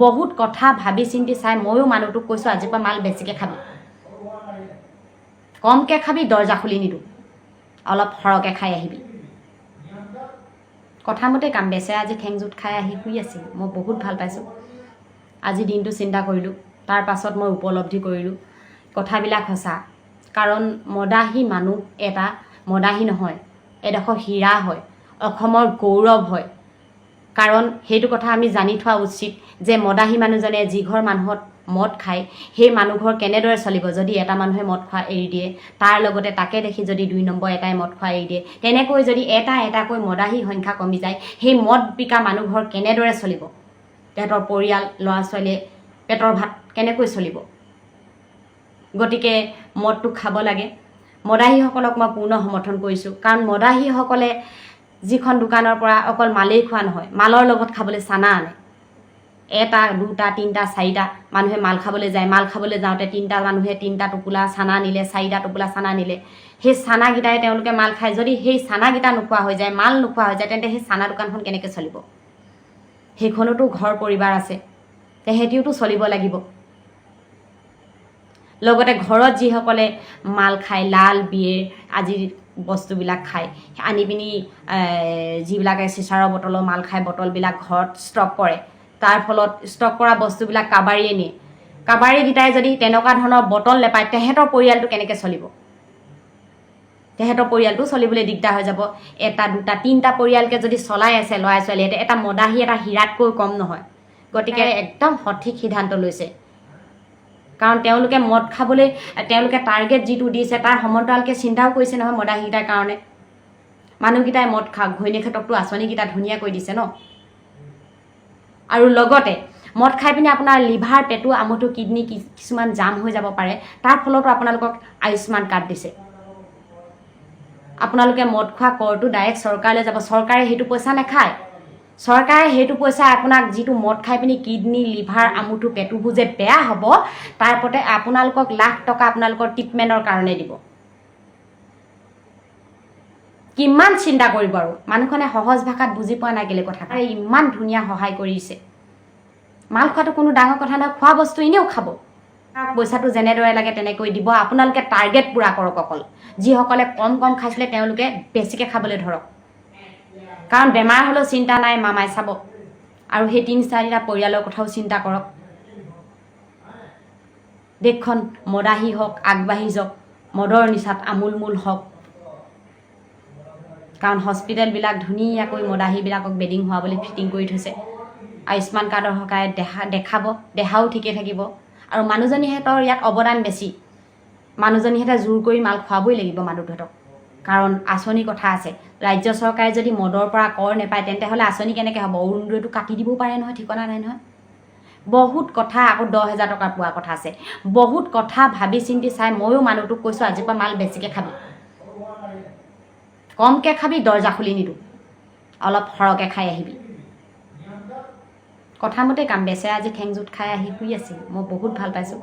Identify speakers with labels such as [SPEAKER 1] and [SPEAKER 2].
[SPEAKER 1] বহুত কথা ভাবি চিন্তি চাই ময়ো মানুহটোক কৈছোঁ আজিৰ পৰা মাল বেছিকৈ খাবি, কমকৈ খাবি, দৰ্জা খুলি নিদিওঁ, অলপ সৰহকৈ খাই আহিবি। কথামতে কাম। বেচেৰা আজি ঠেংজুত খাই আহি শুই আছিল। মই বহুত ভাল পাইছোঁ। আজি দিনটো চিন্তা কৰিলোঁ, তাৰ পাছত মই উপলব্ধি কৰিলোঁ কথাবিলাক সঁচা। কাৰণ মদাহী মানুহ এটা মদাহী নহয়, এডোখৰ হীৰা হয়, অসমৰ গৌৰৱ হয়। কাৰণ সেইটো কথা আমি জানি থোৱা উচিত যে মদাহী মানুহজনে যি ঘৰ মানুহত মদ খায় সেই মানুহ ঘৰ কেনেদৰে চলিব যদি এটা মানুহে মদ খোৱা এৰি দিয়ে, তাৰ লগতে তাকে দেখি যদি 2 নম্বৰ এটাই মদ খোৱা এৰি দিয়ে, তেনেকৈ যদি এটা এটাকৈ মদাহী সংখ্যা কমি যায়, সেই মদ বিকা মানুহ ঘৰ কেনেদৰে চলিব? তেহেঁতৰ পৰিয়াল, ল'ৰা ছোৱালীয়ে পেটৰ ভাত কেনেকৈ চলিব? গতিকে মদটো খাব লাগে। মদাহীসকলক মই পূৰ্ণ সমৰ্থন কৰিছোঁ। কাৰণ মদাহীসকলে যিখন দোকানৰ পৰা অকল মালেই খোৱা নহয়, মালৰ লগত খাবলৈ চানা আনে। 1, 2, 3, 4টা মানুহে মাল খাবলৈ যায়। মাল খাবলৈ যাওঁতে 3টা মানুহে 3টা টোপোলা চানা নিলে, 4টা টোপোলা চানা নিলে। সেই চানাকেইটাই তেওঁলোকে মাল খায়। যদি সেই চানাকেইটা নোখোৱা হৈ যায়, মাল নোখোৱা হৈ যায়, তেন্তে সেই চানা দোকানখন কেনেকৈ চলিব? সেইখনতো ঘৰ পৰিবাৰ আছে, তেহেঁতিওতো চলিব লাগিব। লগতে ঘৰত যিসকলে মাল খায়, লাল বিয়েৰ আদি বস্তুবিলাক খায়, আনি পিনি যিবিলাকে চিচাৰৰ বটলৰ মাল খায়, বটলবিলাক ঘৰত ষ্টক কৰে। তাৰ ফলত ষ্টক কৰা বস্তুবিলাক কাবাৰীয়ে নিয়ে। কাবাৰীকেইটাই যদি তেনেকুৱা ধৰণৰ বটল নেপায়, তেহেঁতৰ পৰিয়ালটো কেনেকৈ চলিব? তেহেঁতৰ পৰিয়ালটো চলিবলৈ দিগদাৰ হৈ যাব। 1, 2, 3টা পৰিয়ালকে যদি চলাই আছে ল'ৰা ছোৱালীয়ে, এটা মদাহী এটা হীৰাতকৈ কম নহয়। গতিকে একদম সঠিক সিদ্ধান্ত লৈছে। কাৰণ তেওঁলোকে মদ খাবলৈ তেওঁলোকে টাৰ্গেট যিটো দিছে তাৰ সমান্তৰালকৈ চিন্তাও কৰিছে নহয় মদাহীকেইটাৰ কাৰণে। মানুহকেইটাই মদ খাওক, ঘৈণীয়েকহঁতকতো আঁচনিকেইটা ধুনীয়াকৈ দিছে ন। আৰু লগতে মদ খাই পিনি আপোনাৰ লিভাৰ, পেটু, আমঠু, কিডনী কিছুমান জাম হৈ যাব পাৰে। তাৰ ফলতো আপোনালোকক আয়ুষ্মান কাৰ্ড দিছে। আপোনালোকে মদ খোৱা কৰটো ডাইৰেক্ট চৰকাৰলৈ যাব। চৰকাৰে সেইটো পইচা নাখায়। চৰকাৰে সেইটো পইচা আপোনাক যিটো মদ খাই পিনি কিডনী, লিভাৰ, আমঠু, পেটুবোৰ যে বেয়া হ'ব, তাৰ ওপৰতে আপোনালোকক লাখ টকা আপোনালোকৰ ট্ৰিটমেণ্টৰ কাৰণে দিব। কিমান চিন্তা কৰিব আৰু মানুহখনে সহজ ভাষাত বুজি পোৱা নাই কেলে কথা। ইমান ধুনীয়া সহায় কৰিছে। মাল খোৱাটো কোনো ডাঙৰ কথা নহয়, খোৱা বস্তু এনেও খাব। পইচাটো যেনেদৰে লাগে তেনেকৈ দিব। আপোনালোকে টাৰ্গেট পূৰা কৰক। অকল যিসকলে কম কম খাইছিলে তেওঁলোকে বেছিকৈ খাবলৈ ধৰক। কাৰণ বেমাৰ হ'লেও চিন্তা নাই, মামাই চাব। আৰু সেই 3-4টা পৰিয়ালৰ কথাও চিন্তা কৰক। দেশখন মদাহী হওক, আগবাঢ়ি যাওক, মদৰ নিচাত আমোলমোল হওক। কাৰণ হস্পিটেলবিলাক ধুনীয়াকৈ মদাহীবিলাকক বেডিং হোৱাবলৈ ফিটিং কৰি থৈছে। আয়ুষ্মান কাৰ্ডৰ সহায়ত দেখাব, দেহাও ঠিকে থাকিব। আৰু মানুহজনীহঁতৰ ইয়াত অৱদান বেছি। মানুহজনীহঁতে জোৰ কৰি মাল খুৱাবই লাগিব মানুহহঁতক। কাৰণ আঁচনিৰ কথা আছে। ৰাজ্য চৰকাৰে যদি মদৰ পৰা কৰ নেপায়, তেন্তে হ'লে আঁচনি কেনেকৈ হ'ব? অৰুণোদয়টো কাটি দিবও পাৰে নহয়, ঠিকনা নাই নহয়। বহুত কথা, আকৌ 10,000 টকা পোৱা কথা আছে। বহুত কথা ভাবি চিন্তি চাই ময়ো মানুহটোক কৈছোঁ আজিৰ পৰা মাল বেছিকৈ খাবি, কমকৈ খাবি, দৰ্জা খুলি নিদিওঁ, অলপ সৰহকৈ খাই আহিবি। কথামতে কাম। বেচেৰা আজি ঠেংজুত খাই আহি শুই আছিল। মই বহুত ভাল পাইছোঁ।